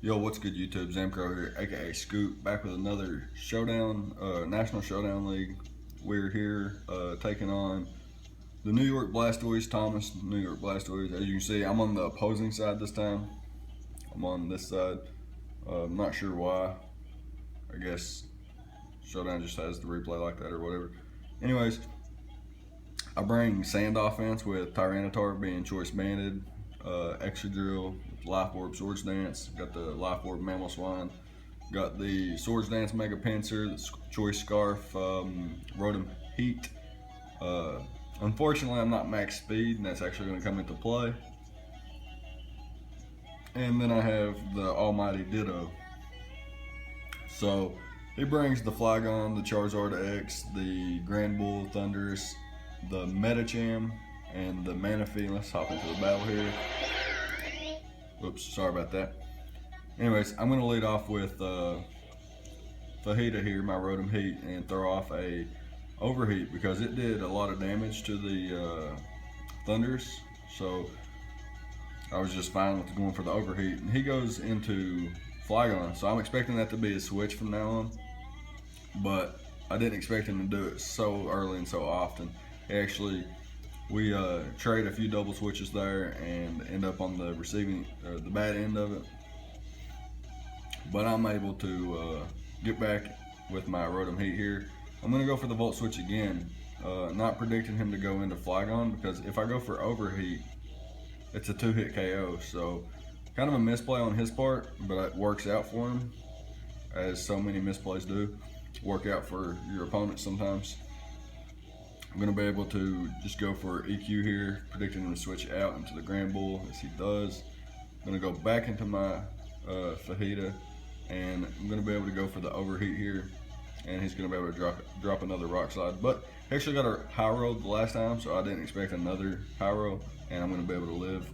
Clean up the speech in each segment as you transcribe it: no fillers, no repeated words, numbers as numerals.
Yo, what's good YouTube? Zamcro here, aka Scoop, back with another showdown, National Showdown League. We're here taking on the New York Blastoise, Thomas, New York Blastoise. As you can see, I'm on the opposing side this time. I'm on this side. I'm not sure why. I guess Showdown just has the replay like that or whatever. Anyways, I bring Sand Offense with Tyranitar being choice banded, Extra Drill, Life Orb Swords Dance, got the Life Orb Mammal Swine, got the Swords Dance Mega Pincer, the Choice Scarf, Rotom Heat. Unfortunately, I'm not max speed, and that's actually going to come into play. And then I have the Almighty Ditto. So he brings the Flygon, the Charizard X, the Grand Bull Thundurus, the Metacham, and the Manaphy. Let's hop into the battle here. Oops, sorry about that. Anyways, I'm going to lead off with Fajita here, my Rotom Heat, and throw off a Overheat because it did a lot of damage to the Thundurus. So I was just fine with going for the Overheat. And he goes into Flygon, so I'm expecting that to be a switch from now on. But I didn't expect him to do it so early and so often. We trade a few double switches there and end up on the receiving, the bad end of it. But I'm able to get back with my Rotom Heat here. I'm going to go for the Volt Switch again. Not predicting him to go into Flygon because if I go for Overheat, it's a 2-hit KO. So kind of a misplay on his part, but it works out for him, as so many misplays do work out for your opponent sometimes. I'm going to be able to just go for EQ here, predicting him to switch out into the Grand Bull, as he does. I'm going to go back into my Fajita, and I'm going to be able to go for the Overheat here, and he's going to be able to drop another Rock Slide. But he actually got a High Roll the last time, so I didn't expect another High Roll, and I'm going to be able to live.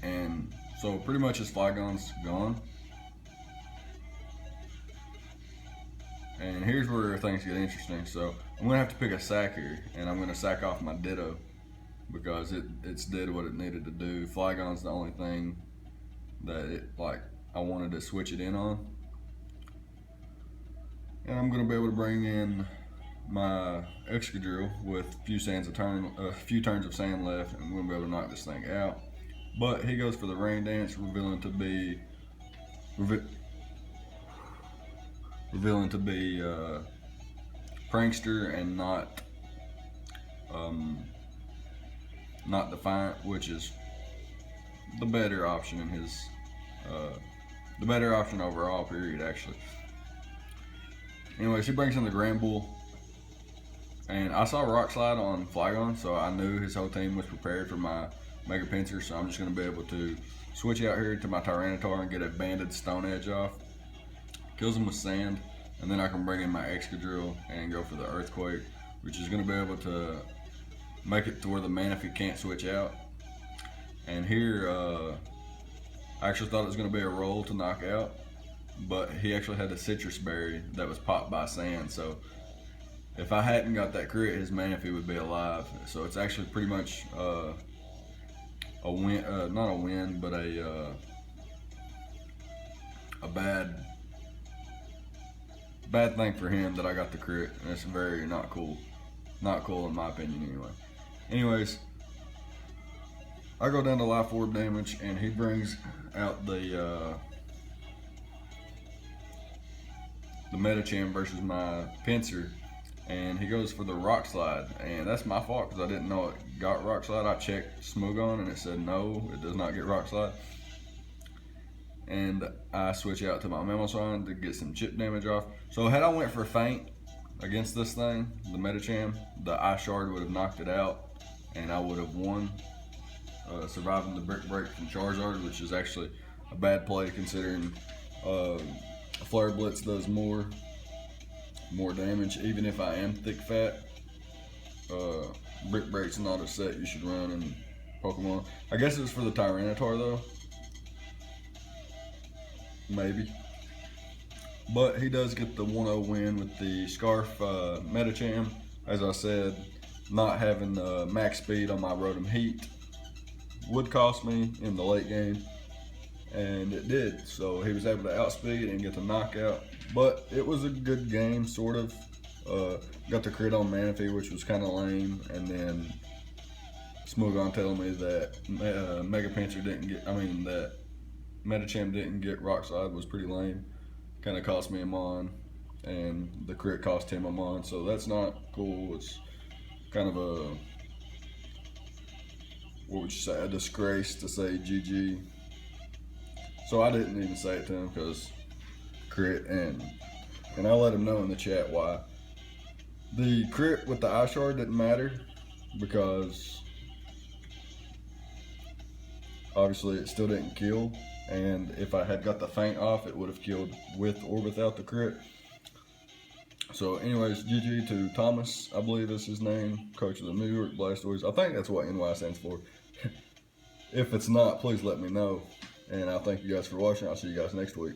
And so pretty much his Flygon's gone. And here's where things get interesting. So I'm gonna have to pick a sack here, and I'm gonna sack off my Ditto because it's did what it needed to do. Flygon's the only thing that I wanted to switch it in on. And I'm gonna be able to bring in my Excadrill with a few turns of sand left, and I'm gonna be able to knock this thing out. But he goes for the Rain Dance, revealing to be Prankster and not Defiant, which is the better option in his the better option overall, period, actually. Anyways, he brings in the Grand Bull, and I saw Rock Slide on Flygon, so I knew his whole team was prepared for my Mega Pincer, so I'm just going to be able to switch out here to my Tyranitar and get a banded Stone Edge off. Kills him with Sand, and then I can bring in my Excadrill and go for the Earthquake, which is going to be able to make it to where the Manaphy can't switch out. And here, I actually thought it was going to be a roll to knock out, but he actually had the Citrus Berry that was popped by Sand, so if I hadn't got that crit, his Manaphy would be alive. So it's actually pretty much a win, not a win, but a bad thing for him that I got the crit, and it's very not cool in my opinion anyway. Anyways, I go down to Life Orb damage, and he brings out the Metacham versus my Pincer, and he goes for the Rock Slide, and that's my fault because I didn't know it got Rock Slide. I checked Smogon and it said no, it does not get Rock Slide. And I switch out to my Mammal Swine to get some chip damage off. So had I went for Feint against this thing, the Metacham, the Ice Shard would have knocked it out, and I would have won, surviving the Brick Break from Charizard, which is actually a bad play considering a Flare Blitz does more damage. Even if I am thick fat, Brick Break's not a set you should run in Pokemon. I guess it was for the Tyranitar though. Maybe. But he does get the 1-0 win with the Scarf Metacham. As I said, not having max speed on my Rotom Heat would cost me in the late game. and it did. So he was able to outspeed and get the knockout. But it was a good game, sort of. Got the crit on Manaphy, which was kind of lame, and then Smogon telling me that Mega Pincer didn't get, that Metachamp didn't get Rock Slide was pretty lame. Kind of cost me a Mon, and the crit cost him a Mon, so that's not cool. It's kind of a, what would you say, a disgrace to say GG. So I didn't even say it to him because crit, and I let him know in the chat why. The crit with the Ice Shard didn't matter because obviously it still didn't kill, and if I had got the feint off, it would have killed with or without the crit. So anyways, GG to Thomas, I believe is his name, coach of the New York Blastoise. I think that's what NY stands for. If it's not, please let me know. And I thank you guys for watching. I'll see you guys next week.